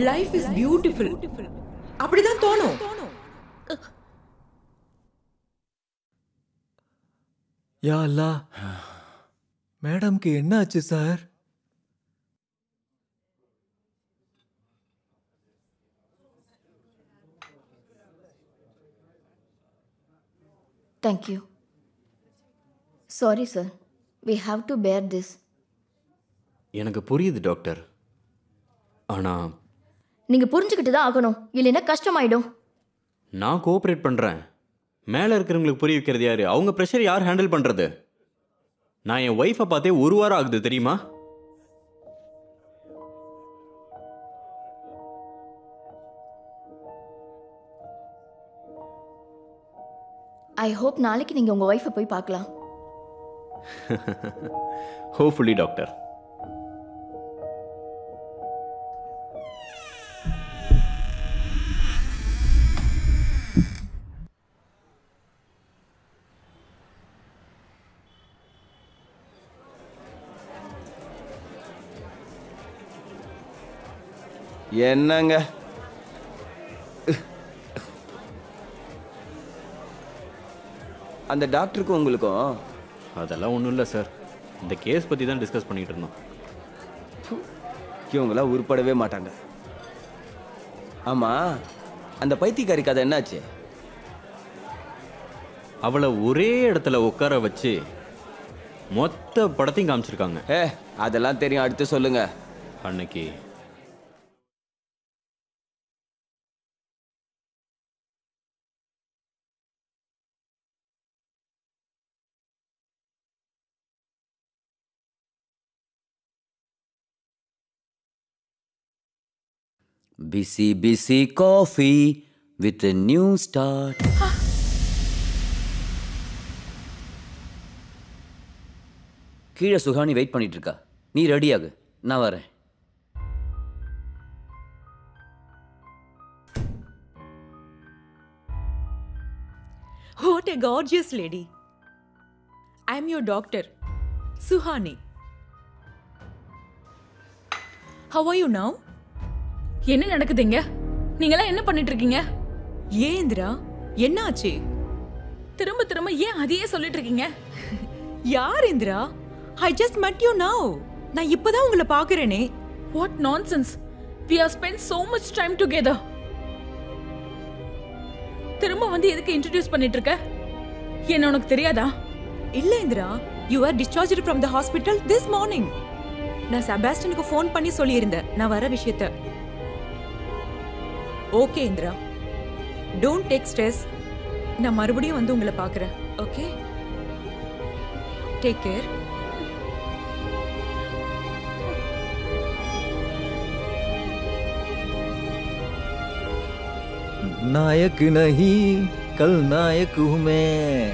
Life is beautiful. அப்படிதான் தோணும். யா அல்லாஹ், மேடம்க்கு என்ன ஆச்சு sir? Thank you. Sorry sir, we have to bear this. எனக்கு புரியுது டாக்டர். ஆனா நீங்க புரிஞ்சுக்கிட்டு தான் ஆகணும், இல்லைன்னா கஷ்டமாயிடும். நான் கோஆப்ரேட் பண்றேன். மேலே இருக்கிறவங்களுக்கு புரிய வைக்கிறது யாரு? அவங்க ப்ரெஷர் யார் ஹேண்டில் பண்றது? நான் என் ஒய்ஃபை பார்த்தே 1 வாரம் ஆகுது தெரியுமா? ஐ ஹோப் நாளைக்கு நீங்க உங்க ஒய்ஃபை போய் பார்க்கலாம். Hopefully doctor. என்னங்க அந்த டாக்டருக்கும் உங்களுக்கும்? அதெல்லாம் ஒன்றும் இல்லை சார். இந்த கேஸ் பற்றி தான் டிஸ்கஸ் பண்ணிகிட்டு இருந்தோம். இவங்களாம் உருப்படவே மாட்டாங்க. ஆமாம், அந்த பைத்தியக்காரி கதை என்னாச்சு? அவளை ஒரே இடத்துல உட்கார வச்சு மொத்த படத்தையும் காமிச்சிருக்காங்க. அதெல்லாம் தெரியும், அடுத்து சொல்லுங்க. அன்னைக்கு Busy, busy coffee with a new start. கீழே சுகானி வெயிட் பண்ணிட்டு இருக்கா. நீ ரெடியாகு, நான் வரேன். What a gorgeous lady. I am your doctor, Suhani. How are you now? என்ன நடக்குதுங்க? நீங்களாம் என்ன பண்ணிட்டு இருக்கீங்க? ஏன் இந்திரா, என்ன ஆச்சு? திரும்ப திரும்ப ஏன் அதையே சொல்லிட்டு இருக்கீங்க? யார் Indira? I just met you now. நான் இப்பதான் உங்களை பார்க்கறேனே. What nonsense. We have spent so much time together. திரும்ப வந்து எதுக்கு இன்ட்ரோ듀ce பண்ணிட்டு இருக்க? என்ன உனக்கு தெரியாதா? இல்ல Indira, you were discharged from the hospital this morning. நான் செபாஸ்டியனுக்கு ஃபோன் பண்ணி சொல்லியிருந்தேன் நான் வர விஷயத்தை. Okay Indira, don't take stress. நான் மறுபடியும் வந்து உங்களை பார்க்குறேன். Okay, take care. नायक नहीं कल नायक हूं मैं.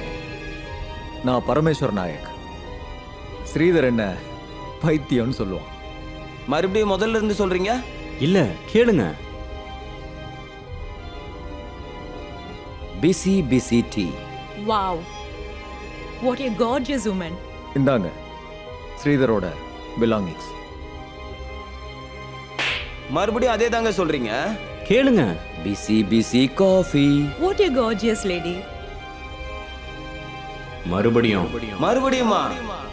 நான் பரமேஸ்வர் நாயக். ஸ்ரீதர் என்ன பைத்தியம்னு சொல்லுவான். மறுபடியும் முதல்ல இருந்து சொல்றீங்க? இல்ல, கேளுங்க. Busy, busy tea. Wow, what a gorgeous woman. இந்தாங்க ஸ்ரீதரோட belongings. மறுபடியும் அதே தாங்க சொல்றீங்க? கேளுங்க. Busy, busy coffee. What a gorgeous lady. மறுபடியும் மறுபடியுமா?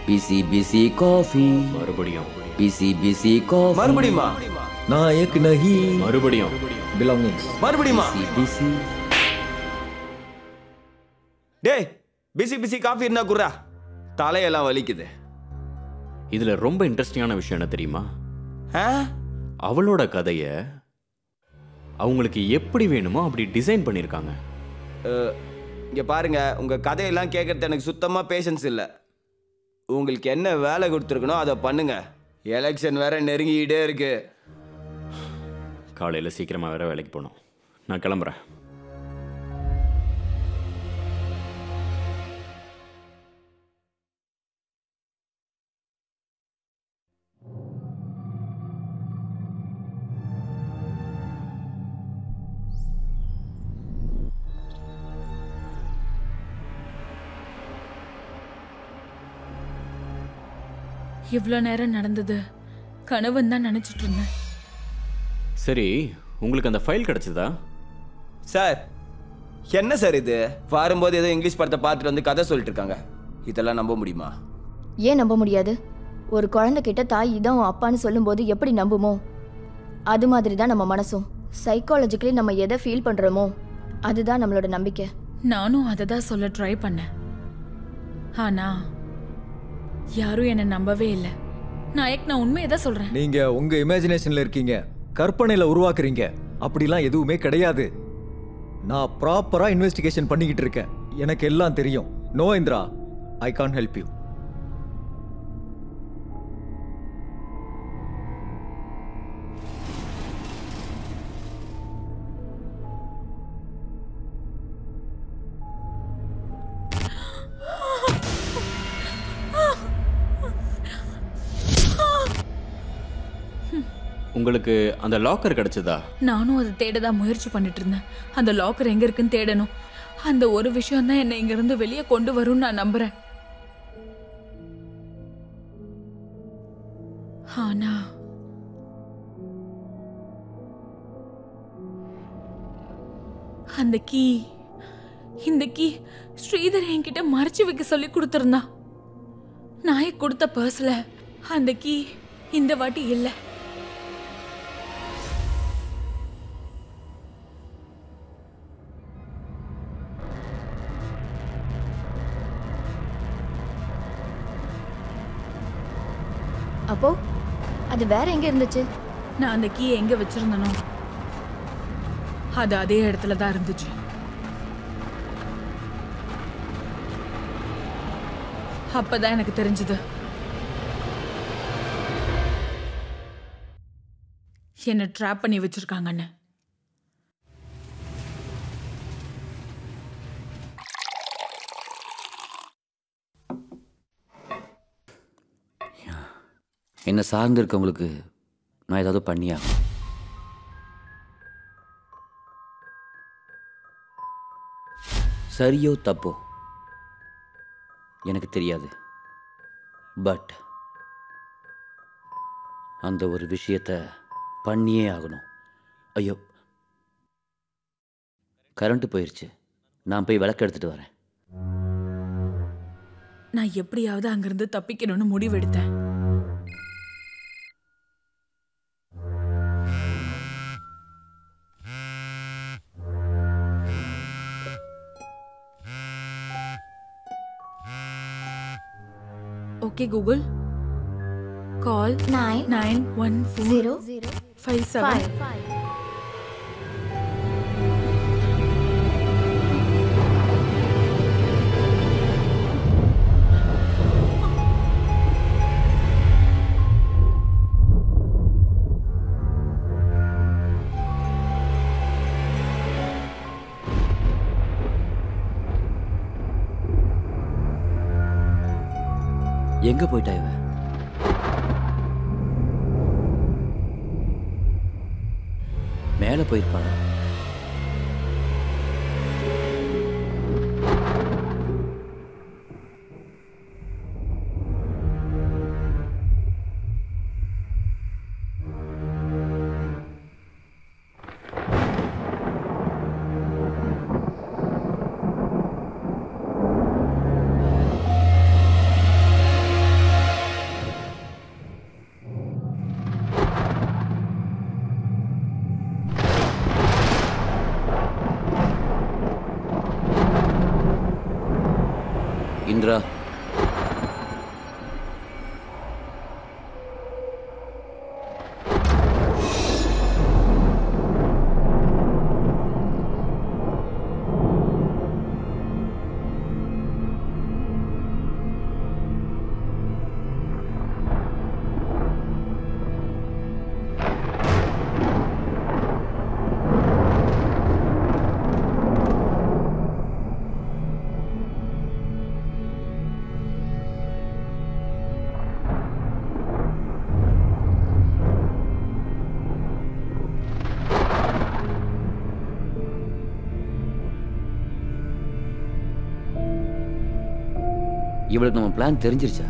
Busy, busy coffee. மறுபடியும் Busy, busy coffee. மறுபடியுமா? नायक नहीं மறுபடியும் belongings. மறுபடியுமா? Busy, busy. டேய், பிசி பிசி காஃபி இருந்தா குர்ரா, தலையெல்லாம் வலிக்குது. இதுல ரொம்ப இன்ட்ரெஸ்டிங்கான விஷயம் என்ன தெரியுமா? அவளோட கதைய அவங்களுக்கு எப்படி வேணுமோ அப்படி டிசைன் பண்ணிருக்காங்க. இங்க பாருங்க, உங்க கதையெல்லாம் கேட்கறது எனக்கு சுத்தமா பேஷன்ஸ் இல்ல. உங்களுக்கு என்ன வேலை கொடுத்துருக்கணும் அதை பண்ணுங்க. எலெக்ஷன் வேற நெருங்கிட்டே இருக்கு. காலையில சீக்கிரமா வேற வேலைக்கு போகணும். நான் கிளம்புறேன். இவ்வளோ நேரம் நடந்தது கனவுன்னு தான் நினைச்சிட்டு இருந்தேன். சரி, உங்களுக்கு அந்த ஃபைல் கிடைச்சதா? சார் என்ன சார் இது? வரும்போது ஏதோ இங்கிலீஷ் படத்தை பார்த்துட்டு வந்து கதை சொல்லிட்டு இருக்காங்க. இதெல்லாம் நம்ப முடியுமா? ஏன் நம்ப முடியாது? ஒரு குழந்தை கிட்ட தாய் இதான் உன் அப்பான்னு சொல்லும்போது எப்படி நம்புமோ அது மாதிரி தான் நம்ம மனசும். சைக்காலஜிக்கலி நம்ம எதை ஃபீல் பண்றோமோ அதுதான் நம்மளோட நம்பிக்கை. நானும் அதை தான் சொல்ல ட்ரை பண்ணேன். ஆனா யாரும் என்ன நம்பவே இல்லை. நாயக், நான் உண்மையை தான் சொல்றேன். நீங்க உங்க இமேஜினேஷன்ல இருக்கீங்க, கற்பனையில உருவாக்குறீங்க. அப்படிலாம் எதுவுமே கிடையாது. நான் ப்ராப்பரா இன்வெஸ்டிகேஷன் பண்ணிக்கிட்டு இருக்கேன். எனக்கு எல்லாம் தெரியும். No Indira, I can't help you. உங்களுக்கு அந்த லாக்கர் கிடைச்சதா? நானும் அதை தேட தான் முயற்சி பண்ணிட்டு இருந்தேன். அந்த லாக்கர் எங்க இருக்குன்னு தேடணும். அந்த ஒரு விஷயம் தான் என்னை இங்க இருந்து வெளியே கொண்டு வரும்னு நான் நம்புறேன். ஆனா அந்த இந்த கீ ஸ்ரீதர் என்கிட்ட மறைச்சு வைக்க சொல்லி கொடுத்திருந்தா. நாயக் கொடுத்த பர்ஸ்ல அந்த கீ இந்த வாட்டி இல்லை. அப்போ அது வேற எங்க இருந்துச்சு? நான் அந்த கீ எங்க வச்சிருந்தனோ அது அதே இடத்துல தான் இருந்துச்சு. அப்பதான் எனக்கு தெரிஞ்சது என்ன ட்ராப் பண்ணி வச்சிருக்காங்கன்னு. என்னை சார்ந்து இருக்கவங்களுக்கு நான் ஏதாவது பண்ணியா? சரியோ தப்போ எனக்கு தெரியாது. பட் அந்த ஒரு விஷயத்தை பண்ணியே ஆகணும். ஐயோ, கரண்ட் போயிடுச்சு. நான் போய் விளக்கு எடுத்துட்டு வரேன். நான் எப்படியாவது அங்கிருந்து தப்பிக்கணும்னு முடிவெடுத்தேன். Okay, Google. Call 914-57. எங்க போயிட்டா இவ? மேல போயிருப்பாளா? இந்திரா, இவளுக்கு நம்ம பிளான் தெரிஞ்சிருச்சா?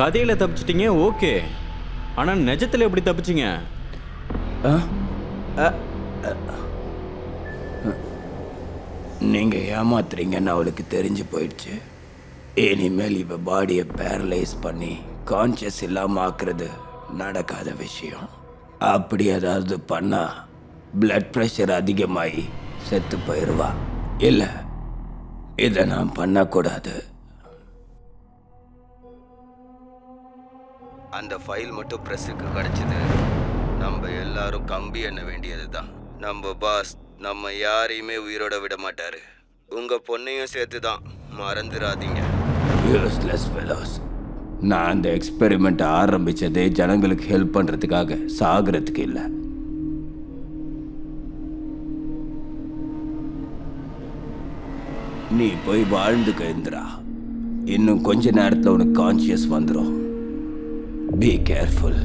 கதையில தப்பிச்சிட்டீங்க, ஓகே. ஆனா நிஜத்துல எப்படி தப்பிச்சிங்க? நீங்க ஏமாத்துறீங்கன்னு அவளுக்கு தெரிஞ்சு போயிடுச்சு. இனிமேல் இவ பாடியை பேரலைஸ் பண்ணி கான்சியஸ் இல்லாம ஆக்குறது நடக்காத விஷயம். அப்படி ஏதாவது பண்ணா பிளட் ப்ரெஷர் அதிகமாகி செத்து போயிடுவா. இல்ல, இதை நான் பண்ணக்கூடாது. அந்த ஃபைல் மட்டும் பிரஸுக்கு கிடைச்சது, நம்ம எல்லாரும் கம்பி எண்ண வேண்டியது தான். நம்ம பாஸ் நம்ம யாரையுமே உயிரோட விட மாட்டாரு. உங்க பொண்ணையும் சேர்த்து தான், மறந்துடாதீங்க. Useless fellows. நான் அந்த எக்ஸ்பெரிமெண்ட் ஆரம்பிச்சதே ஜனங்களுக்கு ஹெல்ப் பண்றதுக்காக, சாகிறதுக்கு இல்லை. நீ போய் வாழ்ந்துக்க இந்திரா. இன்னும் கொஞ்ச நேரத்தில் உனக்கு கான்சியஸ் வந்துடும். Be careful.